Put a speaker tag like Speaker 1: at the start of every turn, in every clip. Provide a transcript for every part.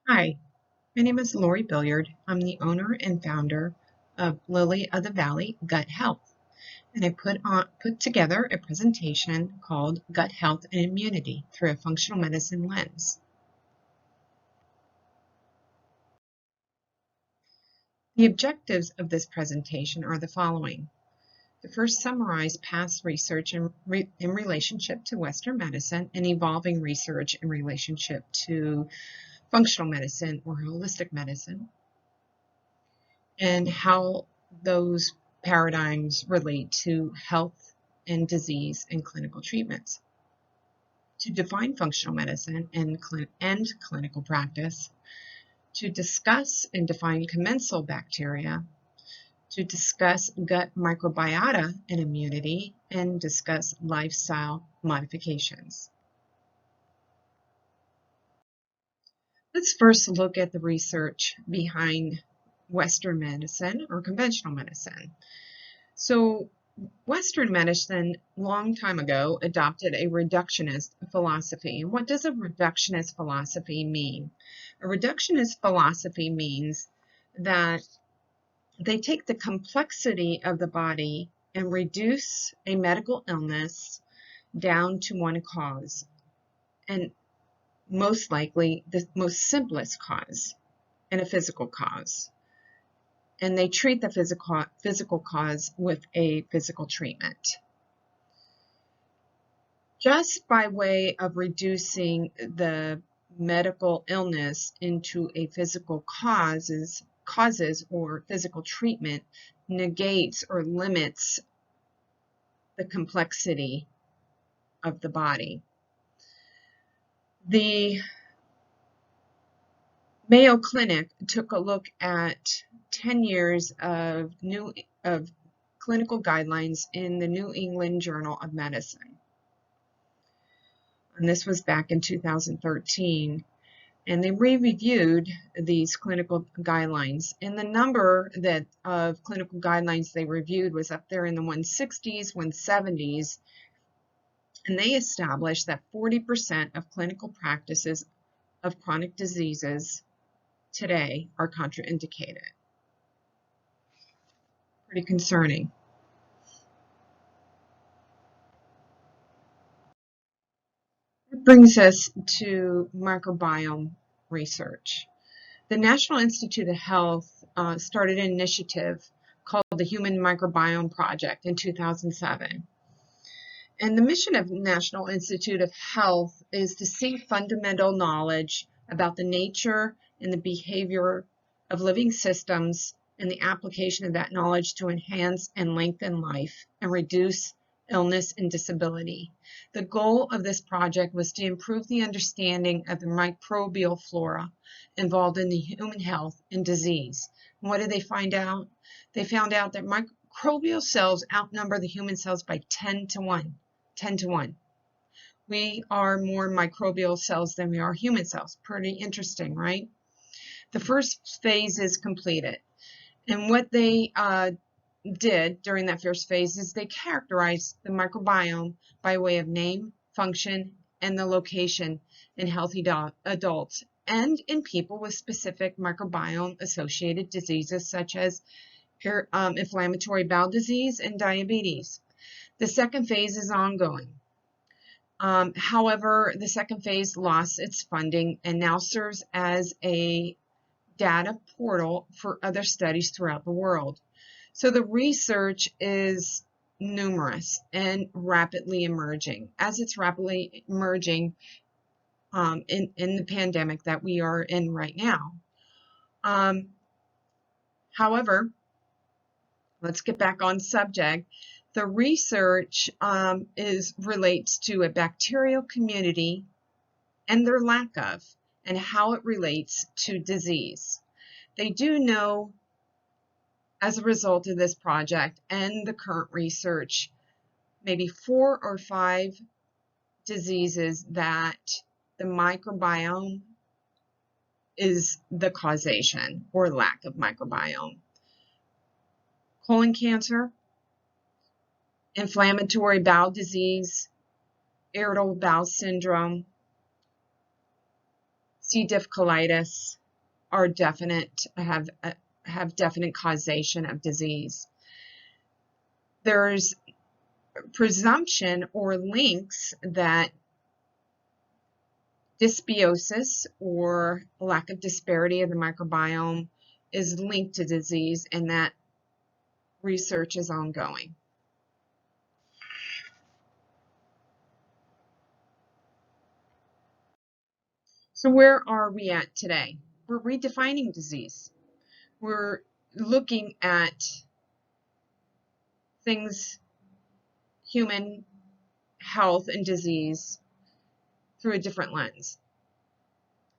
Speaker 1: Hi, my name is Lori Billiard. I'm the owner and founder of Lily of the Valley Gut Health, and I put together a presentation called Gut Health and Immunity through a functional medicine lens. The objectives of this presentation are the following. To first summarize past research in relationship to Western medicine and evolving research in relationship to functional medicine or holistic medicine, and how those paradigms relate to health and disease and clinical treatments. To define functional medicine and clinical practice, to discuss and define commensal bacteria, to discuss gut microbiota and immunity, and discuss lifestyle modifications. Let's first look at the research behind Western medicine or conventional medicine. So Western medicine, long time ago, adopted a reductionist philosophy. And what does a reductionist philosophy mean? A reductionist philosophy means that they take the complexity of the body and reduce a medical illness down to one cause, and most likely the most simplest cause, and a physical cause. And they treat the physical cause with a physical treatment. Just by way of reducing the medical illness into a physical causes or physical treatment negates or limits the complexity of the body. The Mayo Clinic took a look at 10 years of clinical guidelines in the New England Journal of Medicine. And this was back in 2013. And they re-reviewed these clinical guidelines. And the number of clinical guidelines they reviewed was up there in the 160s, 170s. And they established that 40% of clinical practices of chronic diseases today are contraindicated. Pretty concerning. That brings us to microbiome research. The National Institute of Health started an initiative called the Human Microbiome Project in 2007. And the mission of National Institute of Health is to seek fundamental knowledge about the nature and the behavior of living systems and the application of that knowledge to enhance and lengthen life and reduce illness and disability. The goal of this project was to improve the understanding of the microbial flora involved in the human health and disease. And what did they find out? They found out that microbial cells outnumber the human cells by 10 to 1. 10 to 1. We are more microbial cells than we are human cells. Pretty interesting, right? The first phase is completed. And what they did during that first phase is they characterized the microbiome by way of name, function, and the location in healthy adults and in people with specific microbiome-associated diseases such as inflammatory bowel disease and diabetes. The second phase is ongoing. However, the second phase lost its funding and now serves as a data portal for other studies throughout the world. So the research is numerous and rapidly emerging. As it's rapidly emerging in the pandemic that we are in right now. However, let's get back on subject. The research relates to a bacterial community and their lack of, and how it relates to disease. They do know, as a result of this project and the current research, maybe 4 or 5 diseases that the microbiome is the causation or lack of microbiome. Colon cancer, inflammatory bowel disease, irritable bowel syndrome, C. diff colitis are have definite causation of disease. There's presumption or links that dysbiosis or lack of disparity of the microbiome is linked to disease, and that research is ongoing. So where are we at today? We're redefining disease. We're looking at things, human health and disease, through a different lens.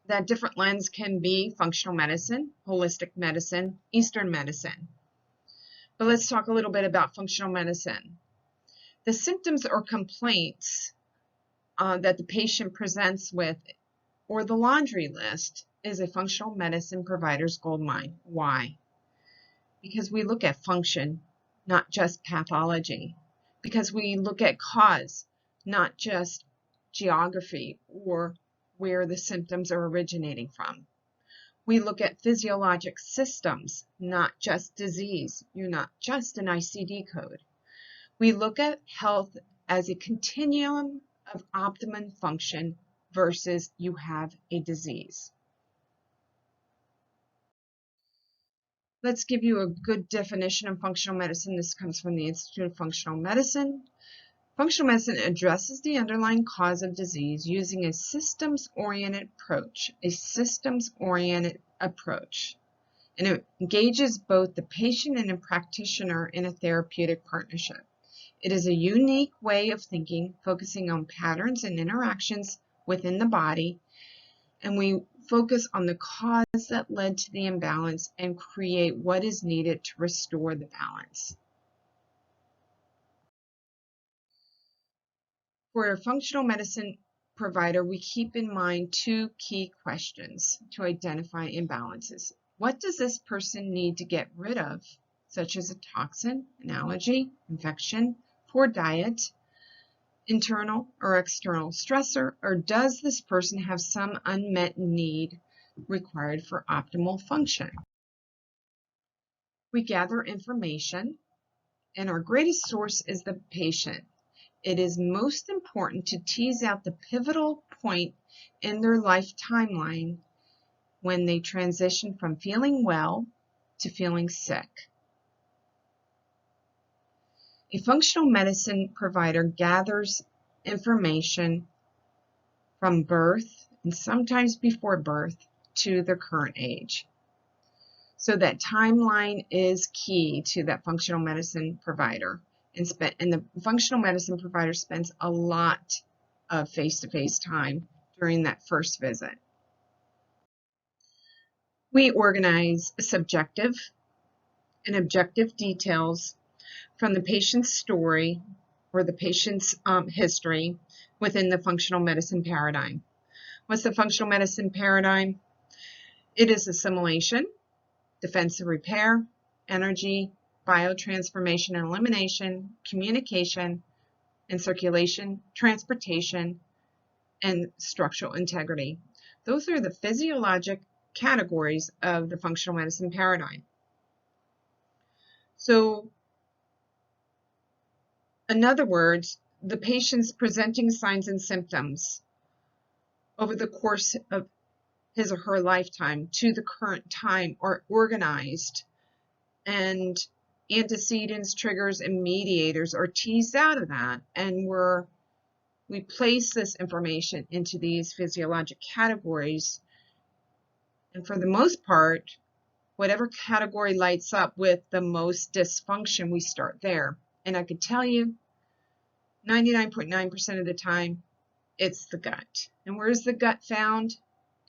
Speaker 1: That different lens can be functional medicine, holistic medicine, Eastern medicine. But let's talk a little bit about functional medicine. The symptoms or complaints that the patient presents with, or the laundry list, is a functional medicine provider's goldmine. Why? Because we look at function, not just pathology. Because we look at cause, not just geography or where the symptoms are originating from. We look at physiologic systems, not just disease. You're not just an ICD code. We look at health as a continuum of optimum function versus you have a disease. Let's give you a good definition of functional medicine. This comes from the Institute of Functional Medicine. Functional medicine addresses the underlying cause of disease using a systems-oriented approach. And it engages both the patient and the practitioner in a therapeutic partnership. It is a unique way of thinking, focusing on patterns and interactions within the body, and we focus on the cause that led to the imbalance and create what is needed to restore the balance. For a functional medicine provider, we keep in mind two key questions to identify imbalances. What does this person need to get rid of, such as a toxin, an allergy, infection, poor diet, internal or external stressor, or does this person have some unmet need required for optimal function? We gather information, and our greatest source is the patient. It is most important to tease out the pivotal point in their life timeline when they transition from feeling well to feeling sick. A functional medicine provider gathers information from birth and sometimes before birth to their current age. So that timeline is key to that functional medicine provider. And the functional medicine provider spends a lot of face-to-face time during that first visit. We organize subjective and objective details from the patient's story or the patient's history within the functional medicine paradigm. What's the functional medicine paradigm? It is assimilation, defensive repair, energy, biotransformation and elimination, communication and circulation, transportation, and structural integrity. Those are the physiologic categories of the functional medicine paradigm. So, in other words, the patient's presenting signs and symptoms over the course of his or her lifetime to the current time are organized, and antecedents, triggers, and mediators are teased out of that, and we place this information into these physiologic categories, and for the most part, whatever category lights up with the most dysfunction, we start there. And I could tell you 99.9% of the time it's the gut. And where's the gut found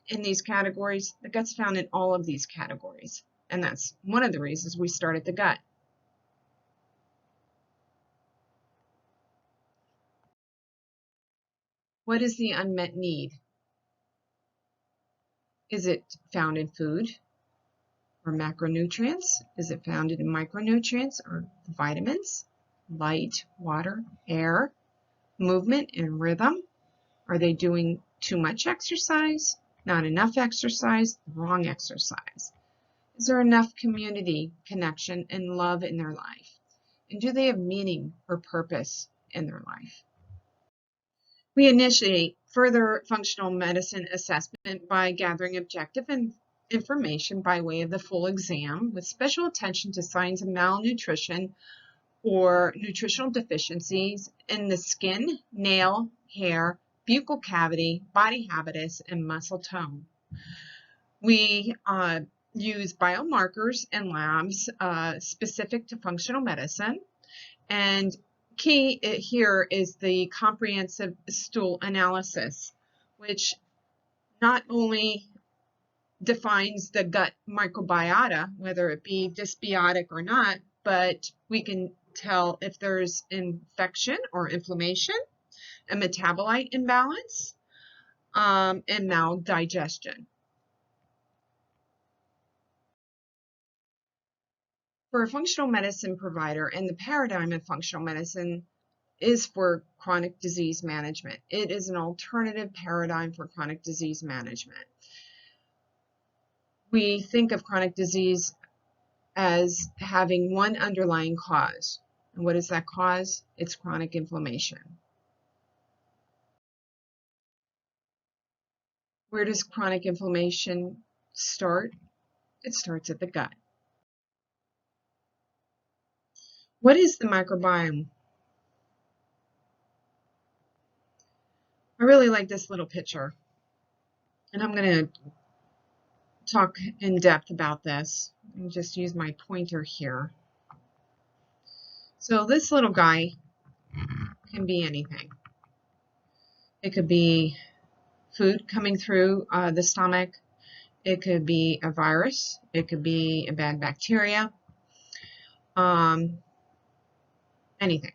Speaker 1: in these categories? The gut's found in all of these categories, and that's one of the reasons we start at the gut. What is the unmet need? Is it found in food or macronutrients? Is it found in micronutrients or vitamins, light, water, air, movement and rhythm? Are they doing too much exercise? not enough exercise, wrong exercise? Is there enough community connection and love in their life? And do they have meaning or purpose in their life? We initiate further functional medicine assessment by gathering objective information by way of the full exam with special attention to signs of malnutrition or nutritional deficiencies in the skin, nail, hair, buccal cavity, body habitus, and muscle tone. We use biomarkers and labs specific to functional medicine, and key here is the comprehensive stool analysis, which not only defines the gut microbiota, whether it be dysbiotic or not, but we can tell if there's infection or inflammation, a metabolite imbalance, and maldigestion. For a functional medicine provider, and the paradigm of functional medicine is for chronic disease management. It is an alternative paradigm for chronic disease management. We think of chronic disease as having one underlying cause. And what is that cause? It's chronic inflammation. Where does chronic inflammation start? It starts at the gut. What is the microbiome? I really like this little picture, and I'm going to talk in depth about this. I'll just use my pointer here. So this little guy can be anything. It could be food coming through the stomach. It could be a virus. It could be a bad bacteria. Anything.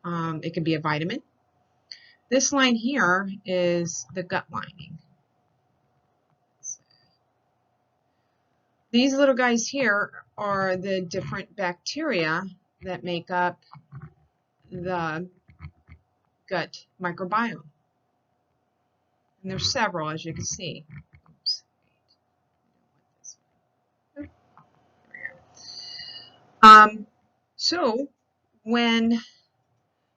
Speaker 1: It could be a vitamin. This line here is the gut lining. These little guys here are the different bacteria that make up the gut microbiome. And there's several, as you can see. Oops. There we go.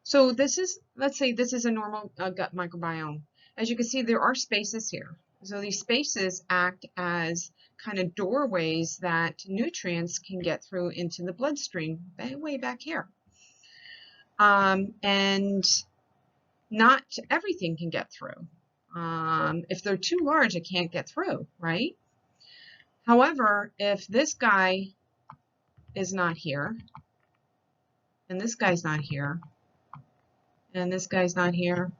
Speaker 1: So this is, let's say this is a normal gut microbiome. As you can see, there are spaces here. So these spaces act as kind of doorways that nutrients can get through into the bloodstream way back here. And not everything can get through. If they're too large, it can't get through, right? However, if this guy is not here, and this guy's not here, and this guy's not here,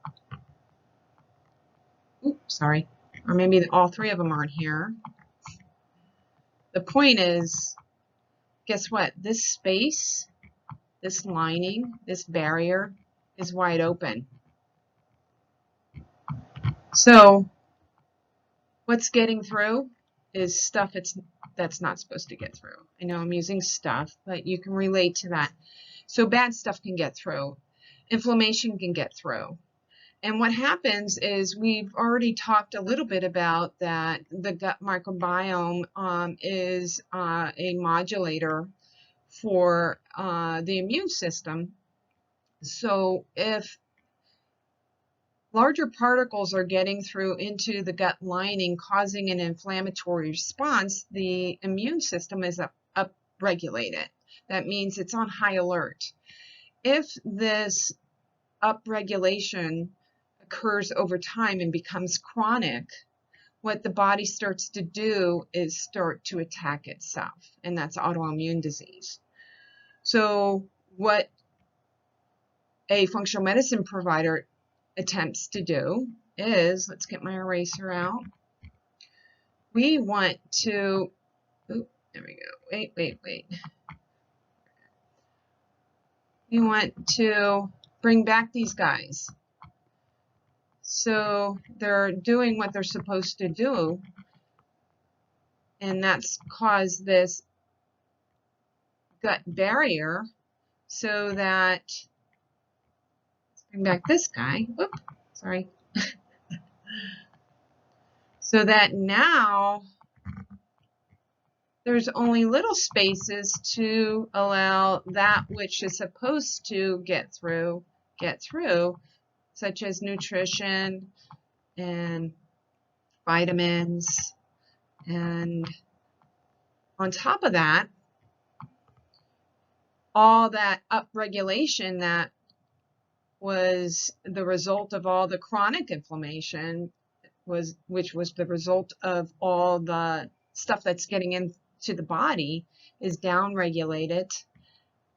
Speaker 1: oops, sorry, or maybe all three of them aren't here. The point is, guess what? This space, this lining, this barrier is wide open. So what's getting through is stuff that's not supposed to get through. I know I'm using stuff, but you can relate to that. So bad stuff can get through. Inflammation can get through. And what happens is, we've already talked a little bit about that the gut microbiome is a modulator for the immune system. So if larger particles are getting through into the gut lining, causing an inflammatory response, the immune system is upregulated. That means it's on high alert. If this upregulation occurs over time and becomes chronic, what the body starts to do is start to attack itself, and that's autoimmune disease. So what a functional medicine provider attempts to do is, let's get my eraser out. We want to, oh, there we go, wait. We want to bring back these guys. So they're doing what they're supposed to do, and that's caused this gut barrier so that, let's bring back this guy. Whoop, sorry. so that now there's only little spaces to allow that which is supposed to get through, such as nutrition and vitamins. And on top of that, all that upregulation that was the result of all the chronic inflammation, which was the result of all the stuff that's getting into the body, is downregulated,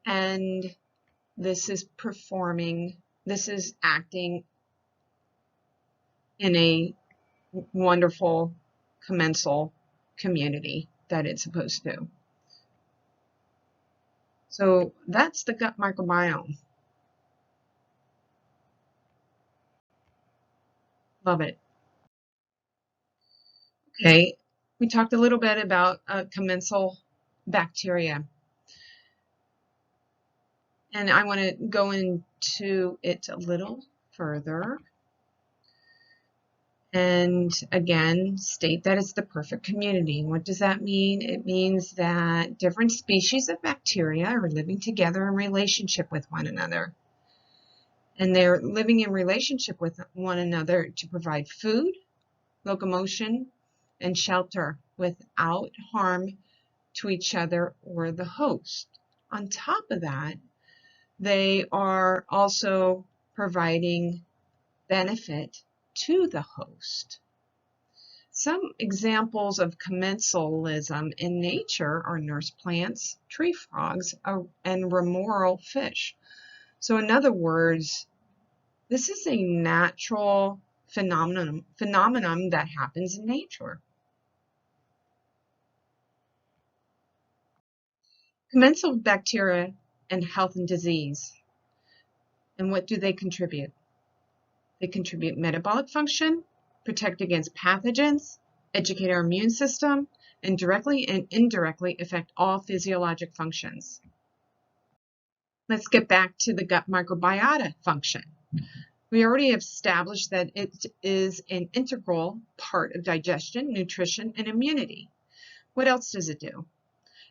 Speaker 1: and this is acting in a wonderful commensal community that it's supposed to. So that's the gut microbiome. Love it. Okay, we talked a little bit about commensal bacteria, and I want to go into it a little further. And again, state that it's the perfect community. What does that mean? It means that different species of bacteria are living together in relationship with one another. And they're living in relationship with one another to provide food, locomotion, and shelter without harm to each other or the host. On top of that, they are also providing benefit to the host. Some examples of commensalism in nature are nurse plants, tree frogs, and remoral fish. So in other words, this is a natural phenomenon that happens in nature. Commensal bacteria and health and disease. And what do they contribute? They contribute metabolic function, protect against pathogens, educate our immune system, and directly and indirectly affect all physiologic functions. Let's get back to the gut microbiota function. We already established that it is an integral part of digestion, nutrition, and immunity. What else does it do?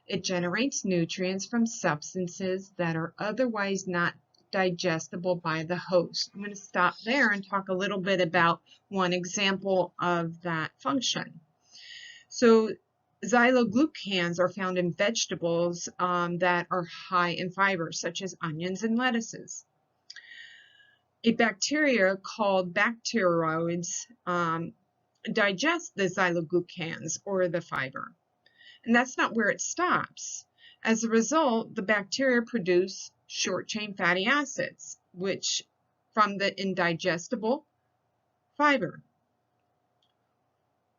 Speaker 1: It generates nutrients from substances that are otherwise not digestible by the host. I'm going to stop there and talk a little bit about one example of that function. So xyloglucans are found in vegetables that are high in fiber, such as onions and lettuces. A bacteria called bacteroids digest the xyloglucans, or the fiber. And that's not where it stops. As a result, the bacteria produce short-chain fatty acids, which from the indigestible fiber.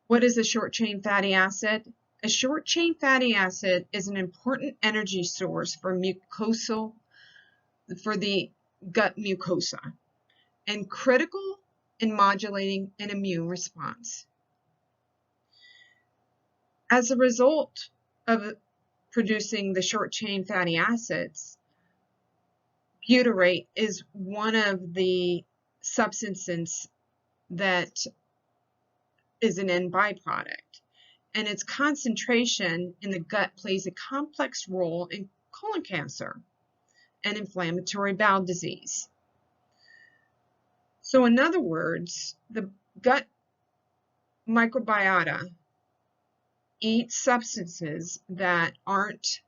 Speaker 1: What is a short-chain fatty acid? A short-chain fatty acid is an important energy source for the gut mucosa, and critical in modulating an immune response. As a result of producing the short-chain fatty acids, butyrate is one of the substances that is an end byproduct, and its concentration in the gut plays a complex role in colon cancer and inflammatory bowel disease. So in other words, the gut microbiota eats substances that aren't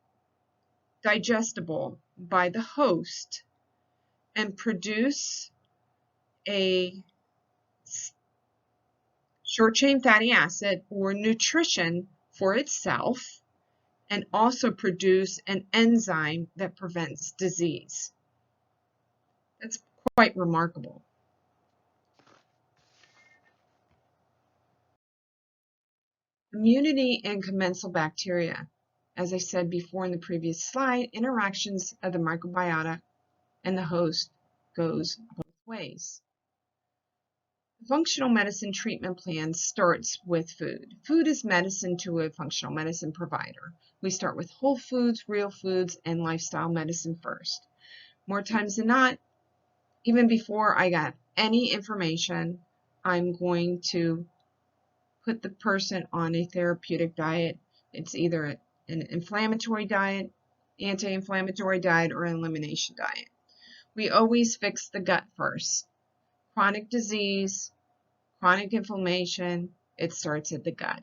Speaker 1: digestible by the host and produce a short-chain fatty acid or nutrition for itself, and also produce an enzyme that prevents disease. That's quite remarkable. Immunity and commensal bacteria. As I said before in the previous slide, interactions of the microbiota and the host goes both ways. The functional medicine treatment plan starts with food. Food is medicine to a functional medicine provider. We start with whole foods, real foods, and lifestyle medicine first. More times than not, even before I got any information, I'm going to put the person on a therapeutic diet. It's either an inflammatory diet, anti-inflammatory diet, or an elimination diet. We always fix the gut first. Chronic disease, chronic inflammation, it starts at the gut.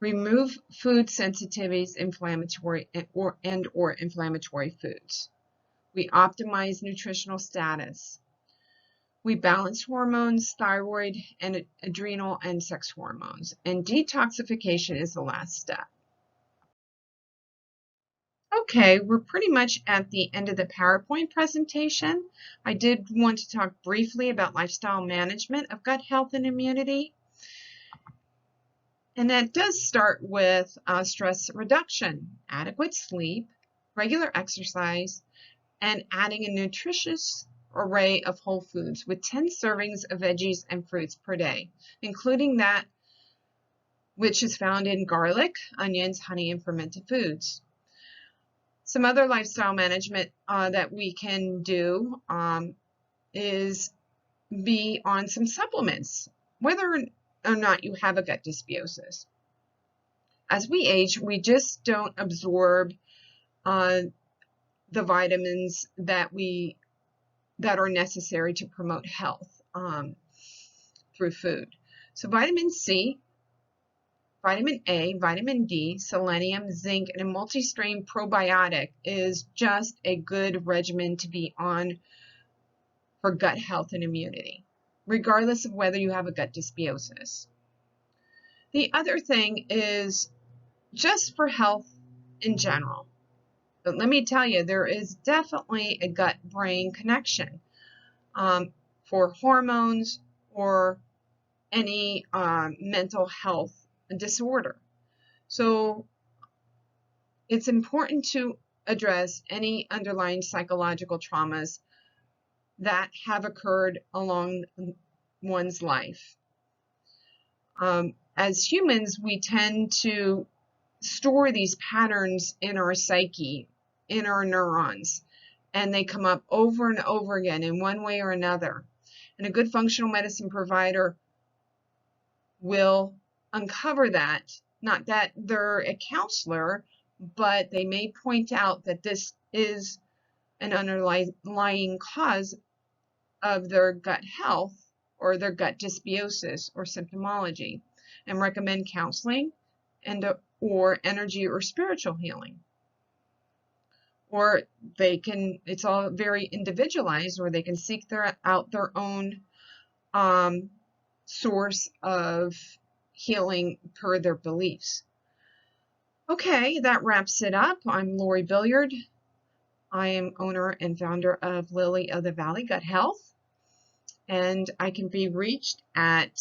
Speaker 1: Remove food sensitivities, inflammatory or inflammatory foods. We optimize nutritional status. We balance hormones, thyroid, and adrenal and sex hormones. And detoxification is the last step. Okay, we're pretty much at the end of the PowerPoint presentation. I did want to talk briefly about lifestyle management of gut health and immunity. And that does start with stress reduction, adequate sleep, regular exercise, and adding a nutritious array of whole foods with 10 servings of veggies and fruits per day, including that which is found in garlic, onions, honey, and fermented foods. Some other lifestyle management that we can do is be on some supplements, whether or not you have a gut dysbiosis. As we age, we just don't absorb the vitamins that are necessary to promote health through food. So vitamin C, vitamin A, vitamin D, selenium, zinc, and a multi-strain probiotic is just a good regimen to be on for gut health and immunity, regardless of whether you have a gut dysbiosis. The other thing is just for health in general. But let me tell you, there is definitely a gut-brain connection for hormones or any mental health disorder. So it's important to address any underlying psychological traumas that have occurred along one's life. As humans, we tend to store these patterns in our psyche, in our neurons, and they come up over and over again in one way or another. And a good functional medicine provider will uncover that. Not that they're a counselor, but they may point out that this is an underlying cause of their gut health or their gut dysbiosis or symptomology, and recommend counseling and or energy or spiritual healing. Or they can, it's all very individualized, or they can seek out their own source of healing per their beliefs. Okay, that wraps it up. I'm Lori Billiard. I am owner and founder of Lily of the Valley Gut Health, and I can be reached at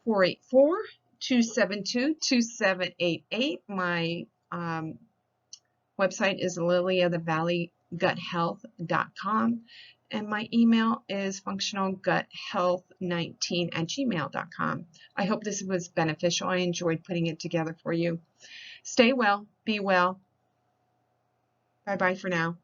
Speaker 1: 484-272-2788. My website is lilyofthevalleyguthealth.com, and my email is functionalguthealth19@gmail.com. I hope this was beneficial. I enjoyed putting it together for you. Stay well, be well. Bye-bye for now.